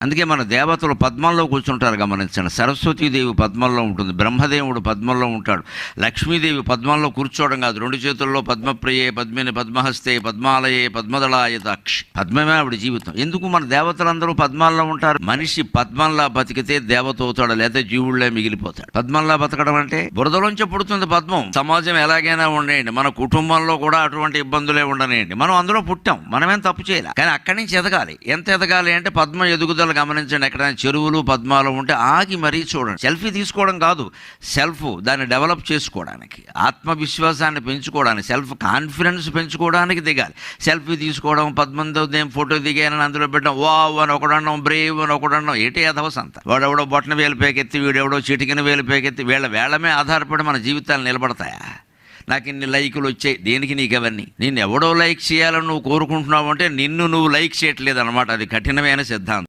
అందుకే మన దేవతలు పద్మంలో కూర్చుంటారు, గమనించండి. సరస్వతీదేవి పద్మంలో ఉంటుంది, బ్రహ్మదేవుడు పద్మంలో ఉంటాడు, లక్ష్మీదేవి పద్మంలో కూర్చోవడం కాదు, 2 చేతుల్లో పద్మప్రియే పద్మిని పద్మహస్తే పద్మాలయే పద్మదళాయతాక్షి, పద్మమే ఆవిడ జీవితం. ఎందుకు మన దేవతలందరూ పద్మాల్లో ఉంటారు? మనిషి పద్మంలా బతికితే దేవత అవుతాడు, లేదా జీవుళ్లే మిగిలిపోతాడు. పద్మంలా బతకడం అంటే బురదలోంచి పుడుతుంది పద్మం. సమాజం ఎలాగైనా ఉండేయండి, మన కుటుంబంలో కూడా అటువంటి ఇబ్బందులే ఉండనేయండి, మనం అందులో పుట్టాం, మనమేం తప్పు చేయాలి. కానీ అక్కడి నుంచి ఎదగాలి. ఎంత ఎదగాలి అంటే పద్మ ఎదుగుదల గమనించండి. ఎక్కడైనా చెరువులు పద్మాలు ఉంటే ఆగి మరీ చూడండి. సెల్ఫీ తీసుకోవడం కాదు, దాన్ని డెవలప్ చేసుకోవడానికి, ఆత్మవిశ్వాసాన్ని పెంచుకోవడానికి, సెల్ఫ్ కాన్ఫిడెన్స్ పెంచుకోవడానికి దిగాలి. సెల్ఫీ తీసుకోవడం, పద్మంతో నేను ఫోటో దిగానని అందులో పెట్టడం, వావ్ అని ఒకడన్నాం, బ్రేవ్ అని ఒకడన్నాం, ఏంటి అధవసంత. వాడెవడో బొట్టన వేలు పేకెత్తి, వీడెవడో చిటికిన వేలు పేకెత్తి, వేళమే ఆధారపడి మన జీవితాలు నిలబడతాయా? నాకు ఇన్ని లైకులు వచ్చాయి, దేనికి నీకు అవన్నీ? నేను ఎవడో లైక్ చేయాలని నువ్వు కోరుకుంటున్నావు అంటే నిన్ను నువ్వు లైక్ చేయట్లేదు అనమాట. అది కఠినమైన సిద్ధాంతం.